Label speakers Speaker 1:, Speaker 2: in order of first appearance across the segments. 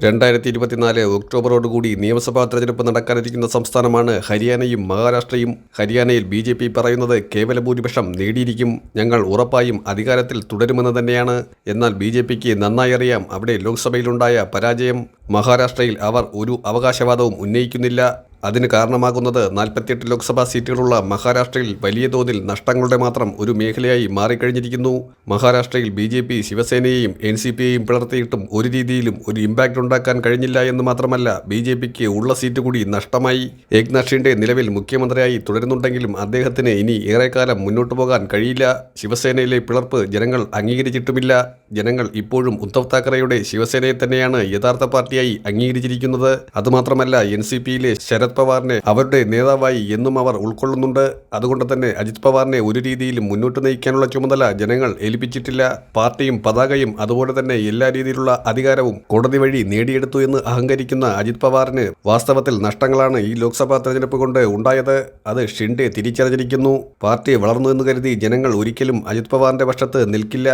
Speaker 1: 2024 ഒക്ടോബറോടുകൂടി നിയമസഭാ തെരഞ്ഞെടുപ്പ് നടക്കാനിരിക്കുന്ന സംസ്ഥാനമാണ് ഹരിയാനയും മഹാരാഷ്ട്രയും. ഹരിയാനയിൽ BJP പറയുന്നത് കേവല ഭൂരിപക്ഷം നേടിയിരിക്കും, ഞങ്ങൾ ഉറപ്പായും അധികാരത്തിൽ തുടരുമെന്ന് തന്നെയാണ്. എന്നാൽ BJPക്ക് നന്നായി അറിയാം അവിടെ ലോക്സഭയിലുണ്ടായ പരാജയം. മഹാരാഷ്ട്രയിൽ അവർ ഒരു അവകാശവാദവും ഉന്നയിക്കുന്നില്ല. അതിന് കാരണമാകുന്നത് 48 ലോക്സഭാ സീറ്റുകളുള്ള മഹാരാഷ്ട്രയിൽ വലിയ തോതിൽ നഷ്ടങ്ങളുടെ മാത്രം ഒരു മേഖലയായി മാറിക്കഴിഞ്ഞിരിക്കുന്നു. മഹാരാഷ്ട്രയിൽ BJP ശിവസേനയെയും NCPയെയും പിളർത്തിയിട്ടും ഒരു രീതിയിലും ഒരു ഇമ്പാക്റ്റ് ഉണ്ടാക്കാൻ കഴിഞ്ഞില്ല എന്ന് മാത്രമല്ല, BJPക്ക് ഉള്ള സീറ്റ് കൂടി നഷ്ടമായി. ഏക്നാഥ് ഷിൻഡെ നിലവിൽ മുഖ്യമന്ത്രിയായി തുടരുന്നുണ്ടെങ്കിലും അദ്ദേഹത്തിന് ഇനി ഏറെക്കാലം മുന്നോട്ടു പോകാൻ കഴിയില്ല. ശിവസേനയിലെ പിളർപ്പ് ജനങ്ങൾ അംഗീകരിച്ചിട്ടുമില്ല. ജനങ്ങൾ ഇപ്പോഴും ഉദ്ധവ് താക്കറെയുടെ ശിവസേനയെ തന്നെയാണ് യഥാർത്ഥ പാർട്ടിയായി അംഗീകരിച്ചിരിക്കുന്നത്. അതുമാത്രമല്ല, NCPയിലെ ശരത് പവാറിനെ അവരുടെ നേതാവായി എന്നും അവർ ഉൾക്കൊള്ളുന്നുണ്ട്. അതുകൊണ്ട് തന്നെ അജിത് പവാറിനെ ഒരു രീതിയിലും മുന്നോട്ട് നയിക്കാനുള്ള ചുമതല ജനങ്ങൾ ഏൽപ്പിച്ചിട്ടില്ല. പാർട്ടിയും പതാകയും അതുപോലെ തന്നെ എല്ലാ രീതിയിലുള്ള അധികാരവും കോടതി വഴി നേടിയെടുത്തു എന്ന് അഹങ്കരിക്കുന്ന അജിത് പവാറിന് വാസ്തവത്തിൽ നഷ്ടങ്ങളാണ് ഈ ലോക്സഭാ തെരഞ്ഞെടുപ്പ് കൊണ്ട് ഉണ്ടായത്. അത് ഷിൻഡെ തിരിച്ചറിഞ്ഞിരിക്കുന്നു. പാർട്ടി വളർന്നു എന്ന് കരുതി ജനങ്ങൾ ഒരിക്കലും അജിത് പവാറിന്റെ പക്ഷത്ത് നിൽക്കില്ല.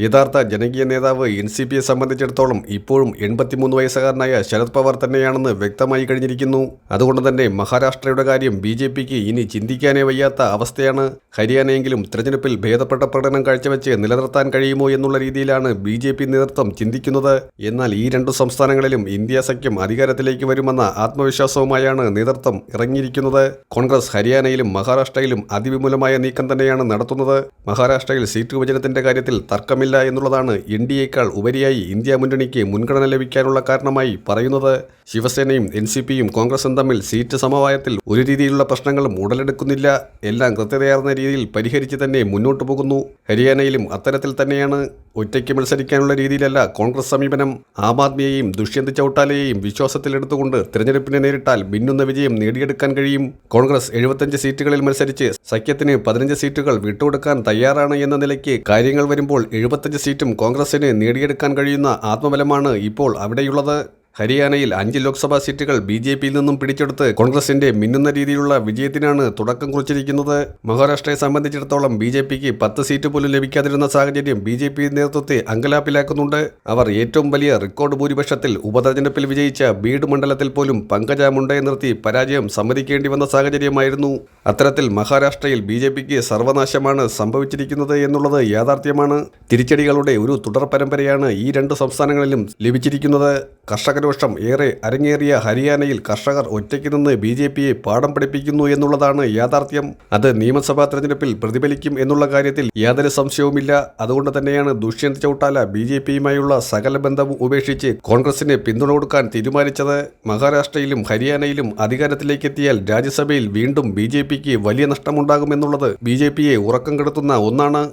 Speaker 1: യഥാർത്ഥ ജനകീയ നേതാവ് NCPയെ സംബന്ധിച്ചിടത്തോളം ഇപ്പോഴും 83 വയസ്സുകാരനായ ശരത് പവാർ തന്നെയാണെന്ന് വ്യക്തമായി കഴിഞ്ഞിരിക്കുന്നു. അതുകൊണ്ട് തന്നെ മഹാരാഷ്ട്രയുടെ കാര്യം BJPക്ക് ഇനി ചിന്തിക്കാനേ വയ്യാത്ത അവസ്ഥയാണ്. ഹരിയാനയെങ്കിലും തെരഞ്ഞെടുപ്പിൽ ഭേദപ്പെട്ട പ്രകടനം കാഴ്ചവെച്ച് നിലനിർത്താൻ കഴിയുമോ എന്നുള്ള രീതിയിലാണ് BJP നേതൃത്വം ചിന്തിക്കുന്നത്. എന്നാൽ ഈ രണ്ടു സംസ്ഥാനങ്ങളിലും ഇന്ത്യ സഖ്യം അധികാരത്തിലേക്ക് വരുമെന്ന ആത്മവിശ്വാസവുമായാണ് നേതൃത്വം ഇറങ്ങിയിരിക്കുന്നത്. കോൺഗ്രസ് ഹരിയാനയിലും മഹാരാഷ്ട്രയിലും അതിവിപുലമായ നീക്കം തന്നെയാണ് നടത്തുന്നത്. മഹാരാഷ്ട്രയിൽ സീറ്റ് വിഭജനത്തിന്റെ കാര്യത്തിൽ തർക്കമില്ല എന്നുള്ളതാണ് NDAയേക്കാൾ ഉപരിയായി ഇന്ത്യ മുന്നണിക്ക് മുൻഗണന ലഭിക്കാനുള്ള കാരണമായി പറയുന്നത്. ശിവസേനയും NCPയും കോൺഗ്രസും തമ്മിൽ സീറ്റ് സമവായത്തിൽ ഒരു രീതിയിലുള്ള പ്രശ്നങ്ങളും ഉടലെടുക്കുന്നില്ല. എല്ലാം കൃത്യതയാർന്ന രീതിയിൽ പരിഹരിച്ച് തന്നെ മുന്നോട്ടു പോകുന്നു. ഹരിയാനയിലും അത്തരത്തിൽ തന്നെയാണ്. ഒറ്റയ്ക്ക് മത്സരിക്കാനുള്ള രീതിയിലല്ല കോൺഗ്രസ് സമീപനം. ആം ആദ്മിയെയും ദുഷ്യന്ത് ചൗട്ടാലയെയും വിശ്വാസത്തിലെടുത്തുകൊണ്ട് തിരഞ്ഞെടുപ്പിനെ നേരിട്ടാൽ മിന്നുന്ന വിജയം നേടിയെടുക്കാൻ കഴിയും. കോൺഗ്രസ് 75 സീറ്റുകളിൽ മത്സരിച്ച് സഖ്യത്തിന് 15 സീറ്റുകൾ വിട്ടുകൊടുക്കാൻ തയ്യാറാണ് എന്ന നിലയ്ക്ക് കാര്യങ്ങൾ വരുമ്പോൾ 75 സീറ്റും കോൺഗ്രസിന് നേടിയെടുക്കാൻ കഴിയുന്ന ആത്മബലമാണ് ഇപ്പോൾ അവിടെയുള്ളത്. ഹരിയാനയിൽ 5 ലോക്സഭാ സീറ്റുകൾ BJPയിൽ നിന്നും പിടിച്ചെടുത്ത് കോൺഗ്രസിന്റെ മിന്നുന്ന രീതിയിലുള്ള വിജയത്തിനാണ് തുടക്കം കുറിച്ചിരിക്കുന്നത്. മഹാരാഷ്ട്രയെ സംബന്ധിച്ചിടത്തോളം BJPക്ക് 10 സീറ്റ് പോലും ലഭിക്കാതിരുന്ന സാഹചര്യം BJP നേതൃത്വത്തെ അങ്കലാപ്പിലാക്കുന്നുണ്ട്. അവർ ഏറ്റവും വലിയ റെക്കോർഡ് ഭൂരിപക്ഷത്തിൽ ഉപതെരഞ്ഞെടുപ്പിൽ വിജയിച്ച ബീഡ് മണ്ഡലത്തിൽ പോലും പങ്കജ മുണ്ടയെ നിർത്തി പരാജയം സമ്മതിക്കേണ്ടി വന്ന സാഹചര്യമായിരുന്നു. അത്തരത്തിൽ മഹാരാഷ്ട്രയിൽ BJPക്ക് സർവനാശമാണ് സംഭവിച്ചിരിക്കുന്നത് എന്നുള്ളത് യാഥാർത്ഥ്യമാണ്. തിരിച്ചടികളുടെ ഒരു തുടർ പരമ്പരയാണ് ഈ രണ്ട് സംസ്ഥാനങ്ങളിലും ലഭിച്ചിരിക്കുന്നത്. കർഷകരോഷം ഏറെ അരങ്ങേറിയ ഹരിയാനയിൽ കർഷകർ ഒറ്റയ്ക്ക് നിന്ന് BJPയെ പാഠം പഠിപ്പിക്കുന്നു എന്നുള്ളതാണ് യാഥാർത്ഥ്യം. അത് നിയമസഭാ തെരഞ്ഞെടുപ്പിൽ പ്രതിഫലിക്കും എന്നുള്ള കാര്യത്തിൽ യാതൊരു സംശയവുമില്ല. അതുകൊണ്ട് തന്നെയാണ് ദുഷ്യന്ത് ചൗട്ടാല BJPയുമായുള്ള സകല ബന്ധവും ഉപേക്ഷിച്ച് കോൺഗ്രസിന് പിന്തുണ കൊടുക്കാൻ തീരുമാനിച്ചത്. മഹാരാഷ്ട്രയിലും ഹരിയാനയിലും അധികാരത്തിലേക്കെത്തിയാൽ രാജ്യസഭയിൽ വീണ്ടും BJPക്ക് വലിയ നഷ്ടമുണ്ടാകുമെന്നുള്ളത് BJPയെ ഉറക്കം കെടുത്തുന്ന ഒന്നാണ്.